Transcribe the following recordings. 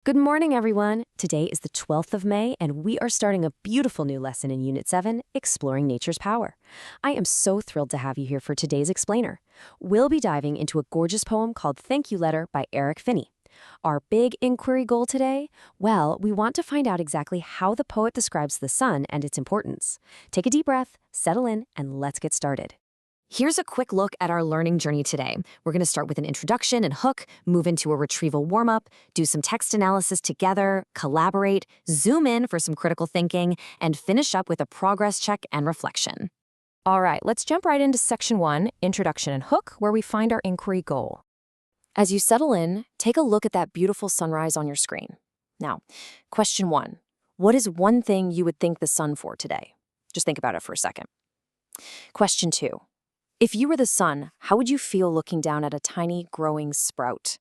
Good morning, everyone. Today is the 12th of May, and we are starting a beautiful new lesson in Unit 7, Exploring Nature's Power. I am so thrilled to have you here for today's explainer. We'll be diving into a gorgeous poem called Thank You Letter by Eric Finney. Our big inquiry goal today? Well, we want to find out exactly how the poet describes the sun and its importance. Take a deep breath, settle in, and let's get started. Here's a quick look at our learning journey today. We're going to start with an introduction and hook, move into a retrieval warm-up, do some text analysis together, collaborate, zoom in for some critical thinking, and finish up with a progress check and reflection. All right, let's jump right into Section 1, Introduction and Hook, where we find our inquiry goal. As you settle in, take a look at that beautiful sunrise on your screen. Now, question 1. What is one thing you would thank the sun for today? Just think about it for a second. Question 2. If you were the sun, how would you feel looking down at a tiny, growing sprout?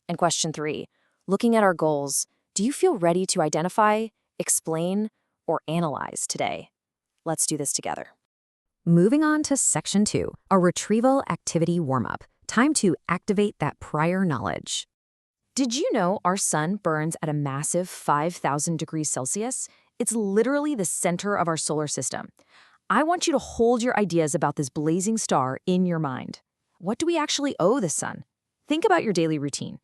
And question 3, looking at our goals, do you feel ready to identify, explain, or analyze today? Let's do this together. Moving on to Section 2, a retrieval activity warm-up. Time to activate that prior knowledge. Did you know our sun burns at a massive 5,000 degrees Celsius? It's literally the center of our solar system. I want you to hold your ideas about this blazing star in your mind. What do we actually owe the sun? Think about your daily routine.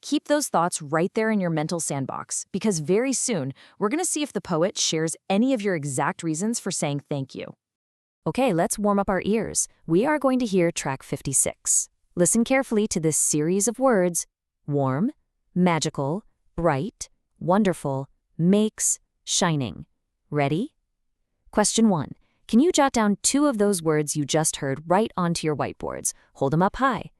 Keep those thoughts right there in your mental sandbox, because very soon, we're going to see if the poet shares any of your exact reasons for saying thank you. Okay, let's warm up our ears. We are going to hear track 56. Listen carefully to this series of words: warm, magical, bright, wonderful, makes, shining. Ready? Question 1. Can you jot down 2 of those words you just heard right onto your whiteboards? Hold them up high.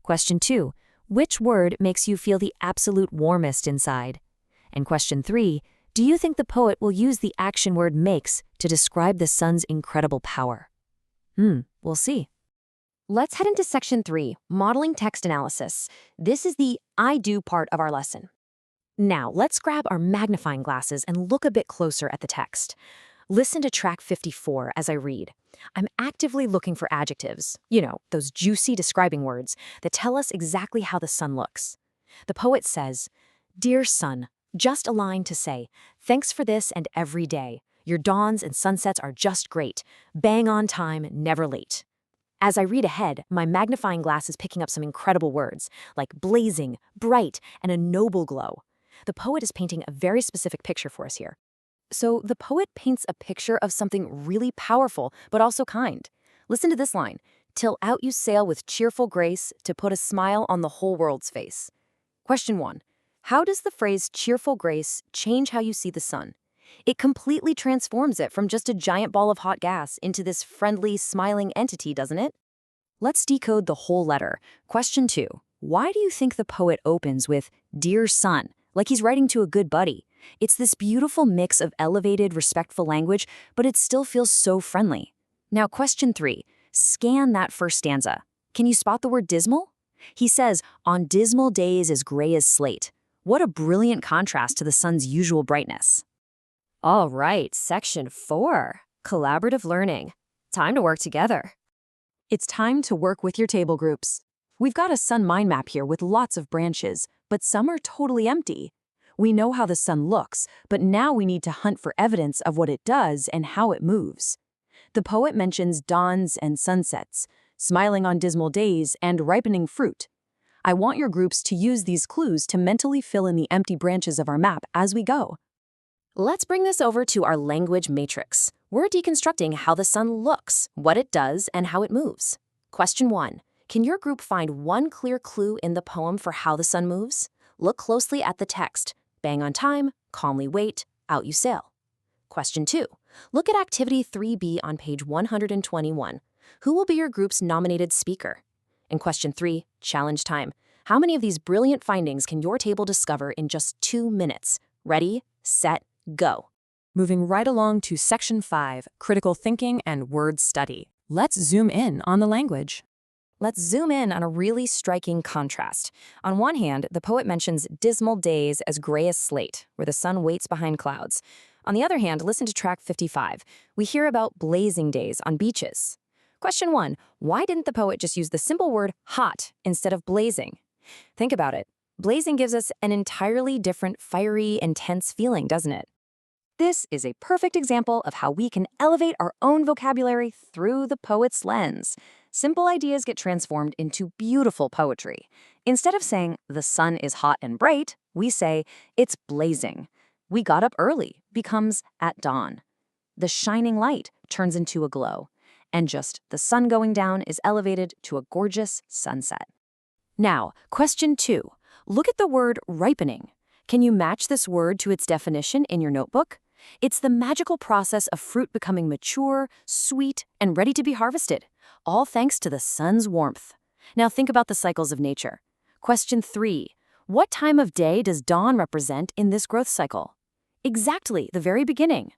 Question 2. Which word makes you feel the absolute warmest inside? And question 3. Do you think the poet will use the action word makes to describe the sun's incredible power? We'll see. Let's head into Section 3, Modeling Text Analysis. This is the I do part of our lesson. Now, let's grab our magnifying glasses and look a bit closer at the text. Listen to track 54 as I read. I'm actively looking for adjectives, those juicy describing words that tell us exactly how the sun looks. The poet says, "Dear sun, just a line to say, thanks for this and every day. Your dawns and sunsets are just great. Bang on time, never late." As I read ahead, my magnifying glass is picking up some incredible words, like blazing, bright, and a noble glow. The poet is painting a very specific picture for us here. So the poet paints a picture of something really powerful, but also kind. Listen to this line: "Till out you sail with cheerful grace to put a smile on the whole world's face." Question 1. How does the phrase cheerful grace change how you see the sun? It completely transforms it from just a giant ball of hot gas into this friendly, smiling entity, doesn't it? Let's decode the whole letter. Question 2. Why do you think the poet opens with "Dear sun," like he's writing to a good buddy? It's this beautiful mix of elevated, respectful language, but it still feels so friendly. Now, question 3. Scan that first stanza. Can you spot the word dismal? He says, "On dismal days as gray as slate." What a brilliant contrast to the sun's usual brightness. All right, Section 4. Collaborative learning. Time to work together. It's time to work with your table groups. We've got a sun mind map here with lots of branches, but some are totally empty. We know how the sun looks, but now we need to hunt for evidence of what it does and how it moves. The poet mentions dawns and sunsets, smiling on dismal days, and ripening fruit. I want your groups to use these clues to mentally fill in the empty branches of our map as we go. Let's bring this over to our language matrix. We're deconstructing how the sun looks, what it does, and how it moves. Question 1. Can your group find one clear clue in the poem for how the sun moves? Look closely at the text. Bang on time, calmly wait, out you sail. Question 2. Look at Activity 3B on page 121. Who will be your group's nominated speaker? And question 3, challenge time. How many of these brilliant findings can your table discover in just 2 minutes? Ready, set, go. Moving right along to Section 5, Critical Thinking and Word Study. Let's zoom in on the language. Let's zoom in on a really striking contrast. On one hand, the poet mentions dismal days as gray as slate, where the sun waits behind clouds. On the other hand, listen to track 55. We hear about blazing days on beaches. Question 1, why didn't the poet just use the simple word hot instead of blazing? Think about it. Blazing gives us an entirely different fiery, intense feeling, doesn't it? This is a perfect example of how we can elevate our own vocabulary through the poet's lens. Simple ideas get transformed into beautiful poetry. Instead of saying, the sun is hot and bright, we say, it's blazing. We got up early becomes at dawn. The shining light turns into a glow. And just the sun going down is elevated to a gorgeous sunset. Now, question 2. Look at the word ripening. Can you match this word to its definition in your notebook? It's the magical process of fruit becoming mature, sweet, and ready to be harvested, all thanks to the sun's warmth. Now think about the cycles of nature. Question 3. What time of day does dawn represent in this growth cycle? Exactly, the very beginning.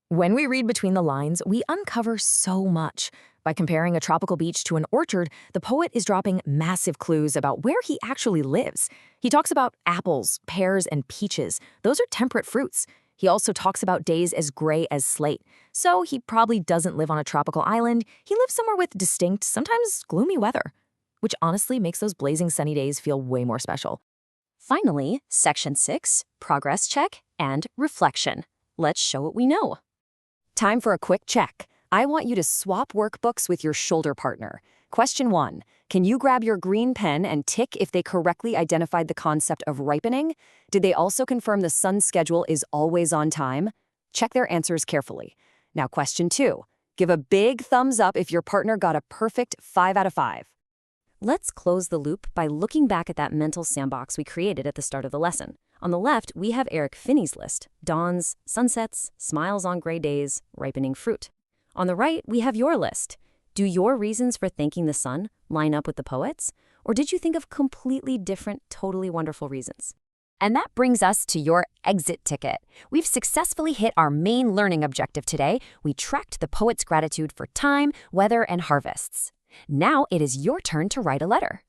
When we read between the lines, we uncover so much. By comparing a tropical beach to an orchard, the poet is dropping massive clues about where he actually lives. He talks about apples, pears, and peaches. Those are temperate fruits. He also talks about days as gray as slate. So he probably doesn't live on a tropical island. He lives somewhere with distinct, sometimes gloomy weather, which honestly makes those blazing sunny days feel way more special. Finally, section 6, progress check and reflection. Let's show what we know. Time for a quick check. I want you to swap workbooks with your shoulder partner. Question 1. Can you grab your green pen and tick if they correctly identified the concept of ripening? Did they also confirm the sun's schedule is always on time? Check their answers carefully. Now, question 2. Give a big thumbs up if your partner got a perfect 5 out of 5. Let's close the loop by looking back at that mental sandbox we created at the start of the lesson. On the left, we have Eric Finney's list: dawns, sunsets, smiles on gray days, ripening fruit. On the right, we have your list. Do your reasons for thanking the sun line up with the poet's? Or did you think of completely different, totally wonderful reasons? And that brings us to your exit ticket. We've successfully hit our main learning objective today. We tracked the poet's gratitude for time, weather, and harvests. Now it is your turn to write a letter.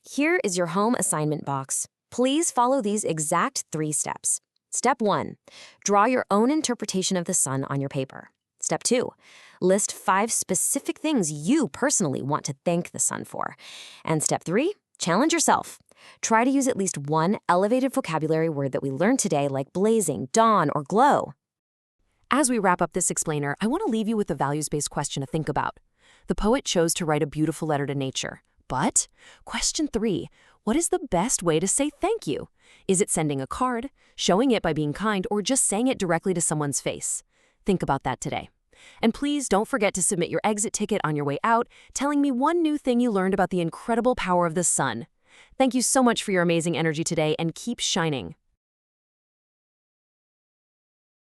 Here is your home assignment box. Please follow these exact 3 steps. Step 1. Draw your own interpretation of the sun on your paper. Step 2. List 5 specific things you personally want to thank the sun for. And step 3. Challenge yourself. Try to use at least one elevated vocabulary word that we learned today, like blazing, dawn, or glow. As we wrap up this explainer, I want to leave you with a values-based question to think about. The poet chose to write a beautiful letter to nature. But, question 3, what is the best way to say thank you? Is it sending a card, showing it by being kind, or just saying it directly to someone's face? Think about that today. And please don't forget to submit your exit ticket on your way out, telling me one new thing you learned about the incredible power of the sun. Thank you so much for your amazing energy today, and keep shining.